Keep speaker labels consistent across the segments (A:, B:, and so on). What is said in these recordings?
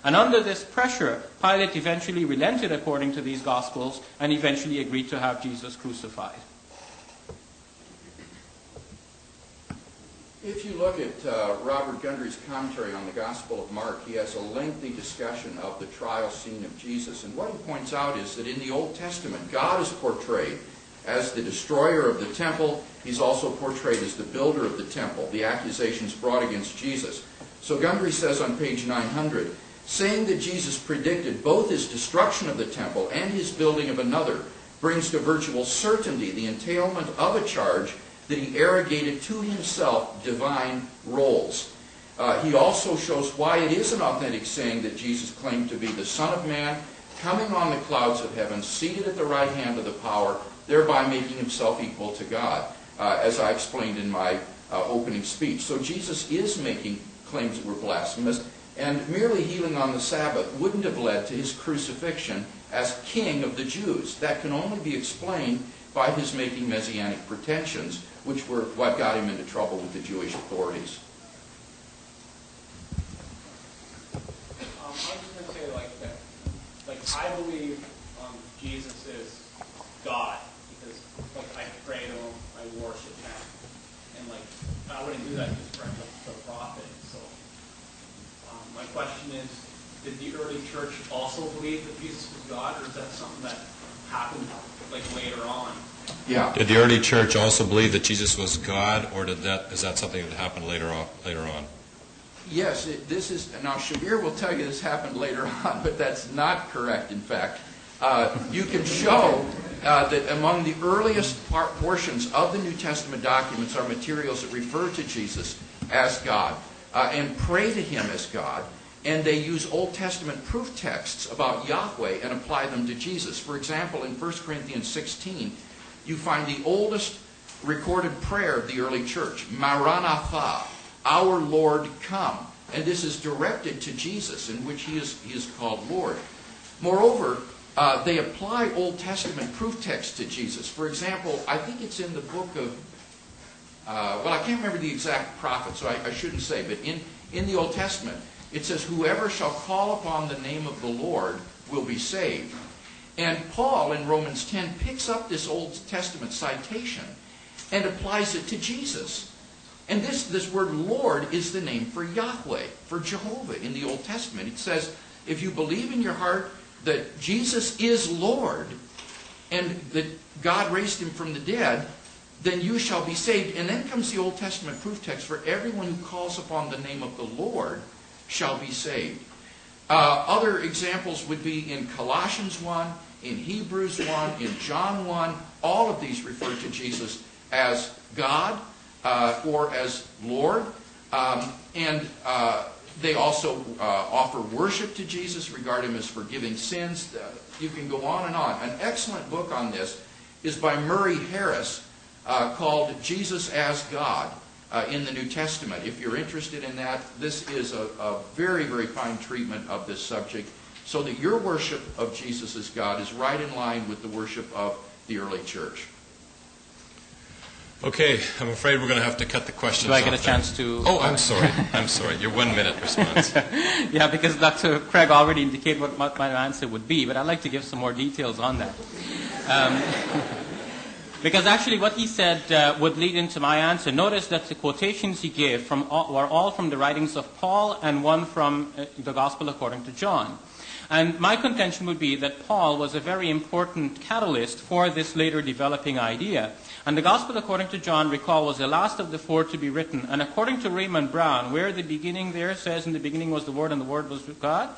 A: And under this pressure, Pilate eventually relented according to these Gospels and eventually agreed to have Jesus crucified.
B: If you look at Robert Gundry's commentary on the Gospel of Mark, he has a lengthy discussion of the trial scene of Jesus. And what he points out is that in the Old Testament, God is portrayed as the destroyer of the temple. He's also portrayed as the builder of the temple, the accusations brought against Jesus. So Gundry says on page 900, saying that Jesus predicted both his destruction of the temple and his building of another brings to virtual certainty the entailment of a charge that he arrogated to himself divine roles. He also shows why it is an authentic saying that Jesus claimed to be the Son of Man, coming on the clouds of heaven, seated at the right hand of the power, thereby making himself equal to God, as I explained in my opening speech. So Jesus is making claims that were blasphemous, and merely healing on the Sabbath wouldn't have led to his crucifixion as king of the Jews. That can only be explained by his making messianic pretensions, which were what got him into trouble with the Jewish authorities.
C: I was just going to say like that. Like, I believe Jesus is God because, like, I pray to him, I worship him, and like I wouldn't do that just for the prophet. So, my question is, did the early church also believe that Jesus was God, or is that something that happened like later on?
B: Yeah.
D: Did the early church also believe that Jesus was God, or is that something that happened later on?
B: Yes, now Shabir will tell you this happened later on, but that's not correct, in fact. You can show that among the earliest portions of the New Testament documents are materials that refer to Jesus as God and pray to him as God, and they use Old Testament proof texts about Yahweh and apply them to Jesus. For example, in 1 Corinthians 16, you find the oldest recorded prayer of the early church, Maranatha, our Lord come. And this is directed to Jesus, in which he is called Lord. Moreover, they apply Old Testament proof texts to Jesus. For example, I think it's in the book of, I can't remember the exact prophet, so I shouldn't say, but in the Old Testament, it says, whoever shall call upon the name of the Lord will be saved. And Paul in Romans 10 picks up this Old Testament citation and applies it to Jesus. And this word Lord is the name for Yahweh, for Jehovah in the Old Testament. It says, if you believe in your heart that Jesus is Lord and that God raised him from the dead, then you shall be saved. And then comes the Old Testament proof text, for everyone who calls upon the name of the Lord shall be saved. Other examples would be in Colossians 1, in Hebrews 1, in John 1. All of these refer to Jesus as God or as Lord. And they also offer worship to Jesus, regard him as forgiving sins. You can go on and on. An excellent book on this is by Murray Harris called Jesus as God in the New Testament. If you're interested in that, this is a very, very fine treatment of this subject, so that your worship of Jesus as God is right in line with the worship of the early church.
D: Okay, I'm afraid we're going to have to cut the questions off.
A: Do I get a chance to...
D: Oh, I'm sorry. I'm sorry. Your 1 minute response.
A: Yeah, because Dr. Craig already indicated what my answer would be, but I'd like to give some more details on that. Because actually what he said would lead into my answer. Notice that the quotations he gave were all from the writings of Paul and one from the Gospel according to John. And my contention would be that Paul was a very important catalyst for this later developing idea. And the Gospel according to John, recall, was the last of the four to be written. And according to Raymond Brown, where the beginning there says, in the beginning was the Word and the Word was with God,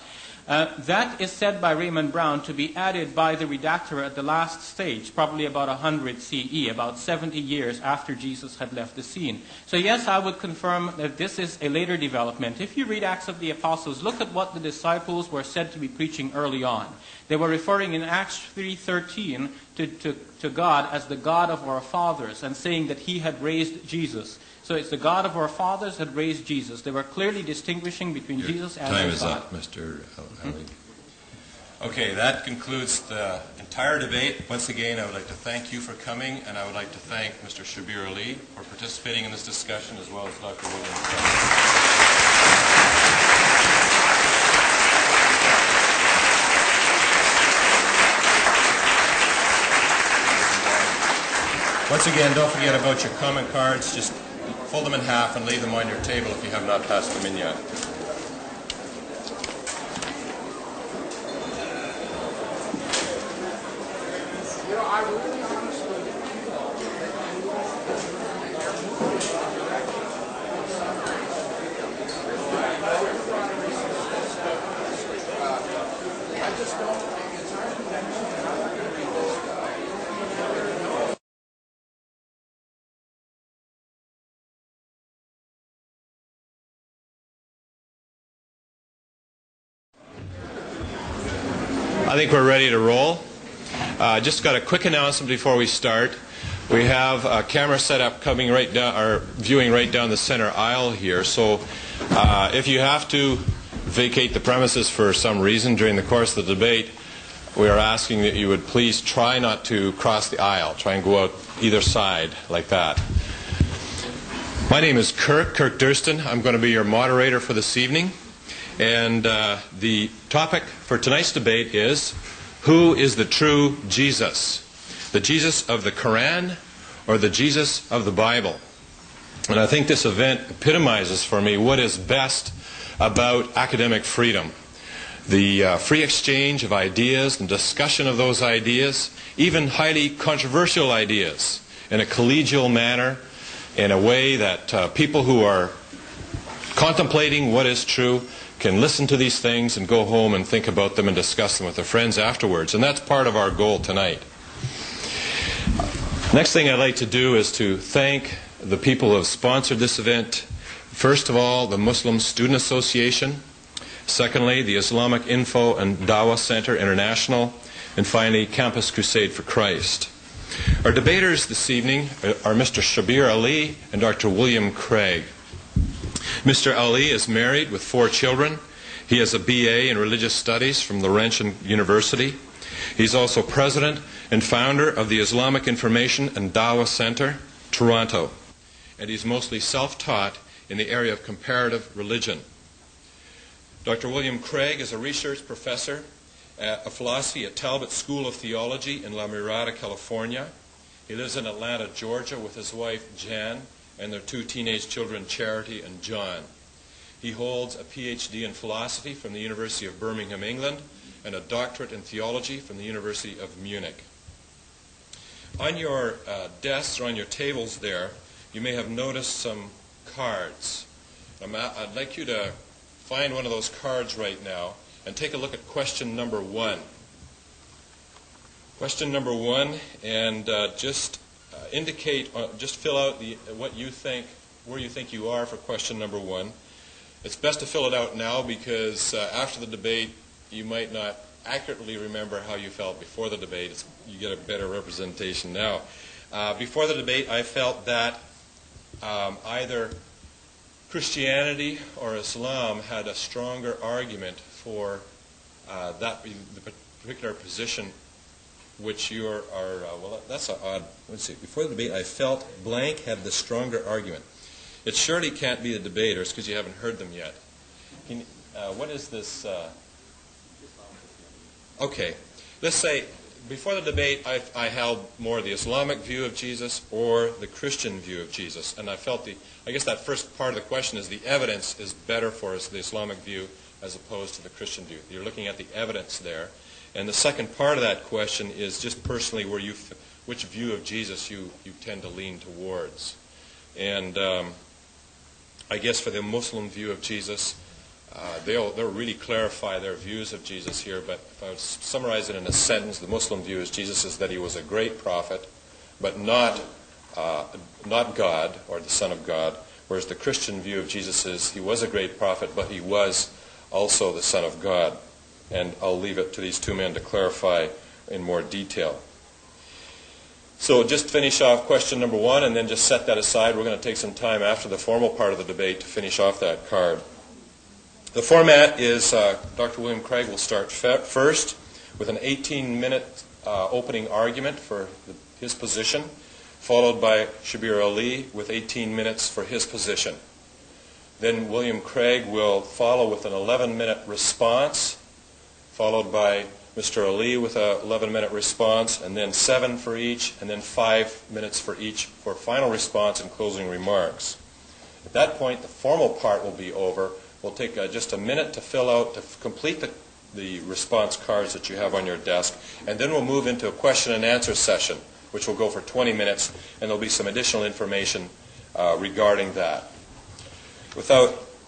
A: that is said by Raymond Brown to be added by the redactor at the last stage, probably about 100 CE, about 70 years after Jesus had left the scene. So yes, I would confirm that this is a later development. If you read Acts of the Apostles, look at what the disciples were said to be preaching early on. They were referring in Acts 3:13 to God as the God of our fathers and saying that he had raised Jesus. So it's the God of our fathers had raised Jesus. They were clearly distinguishing between Jesus and
D: time
A: God.
D: is up, Mr. Ali. Okay, that concludes the entire debate. Once again, I would like to thank you for coming, and I would like to thank Mr. Shabir Ali for participating in this discussion, as well as Dr. William. Once again, don't forget about your comment cards. Just fold them in half and leave them on your table if you have not passed them in yet.
B: I really honestly I just don't think it's hard to read this stuff.
D: I think we're ready to roll. Just got a quick announcement before we start. We have a camera set up coming right down, or viewing right down the center aisle here. So if you have to vacate the premises for some reason during the course of the debate, we are asking that you would please try not to cross the aisle. Try and go out either side like that. My name is Kirk Durston. I'm going to be your moderator for this evening. And the topic for tonight's debate is, who is the true Jesus? The Jesus of the Quran or the Jesus of the Bible? And I think this event epitomizes for me what is best about academic freedom. The free exchange of ideas and discussion of those ideas, even highly controversial ideas, in a collegial manner, in a way that people who are contemplating what is true can listen to these things and go home and think about them and discuss them with their friends afterwards. And that's part of our goal tonight. Next thing I'd like to do is to thank the people who have sponsored this event. First of all, the Muslim Student Association. Secondly, the Islamic Info and Dawah Center International. And finally, Campus Crusade for Christ. Our debaters this evening are Mr. Shabir Ali and Dr. William Craig. Mr. Ali is married with 4 children. He has a BA in Religious Studies from Laurentian University. He's also president and founder of the Islamic Information and Dawah Center, Toronto. And he's mostly self-taught in the area of comparative religion. Dr. William Craig is a research professor of philosophy at Talbot School of Theology in La Mirada, California. He lives in Atlanta, Georgia with his wife, Jan, and their 2 teenage children, Charity and John. He holds a PhD in philosophy from the University of Birmingham, England, and a doctorate in theology from the University of Munich. On your desks or on your tables there, you may have noticed some cards. I'd like you to find one of those cards right now and take a look at question number 1. Question number 1, and just indicate, just fill out what you think, where you think you are for question number 1. It's best to fill it out now because after the debate, you might not accurately remember how you felt before the debate. You get a better representation now. Before the debate, I felt that either Christianity or Islam had a stronger argument for the particular position which you are, well, that's odd. Let's see. Before the debate, I felt blank had the stronger argument. It surely can't be the debaters because you haven't heard them yet. What is this? Okay. Let's say before the debate, I held more the Islamic view of Jesus or the Christian view of Jesus. And I felt I guess that first part of the question is the evidence is better for us, the Islamic view, as opposed to the Christian view. You're looking at the evidence there. And the second part of that question is just personally which view of Jesus you tend to lean towards. And I guess for the Muslim view of Jesus, they'll really clarify their views of Jesus here. But if I was to summarize it in a sentence, the Muslim view of Jesus is that he was a great prophet, but not God or the Son of God. Whereas the Christian view of Jesus is he was a great prophet, but he was also the Son of God. And I'll leave it to these 2 men to clarify in more detail. So just finish off question number 1 and then just set that aside. We're going to take some time after the formal part of the debate to finish off that card. The format is Dr. William Craig will start first with an 18-minute opening argument for his position, followed by Shabir Ali with 18 minutes for his position. Then William Craig will follow with an 11-minute response, followed by Mr. Ali with a 11-minute response, and then 7 for each, and then 5 minutes for each for final response and closing remarks. At that point, the formal part will be over. We'll take just a minute to fill out, to complete the response cards that you have on your desk, and then we'll move into a question and answer session, which will go for 20 minutes, and there'll be some additional information regarding that. Without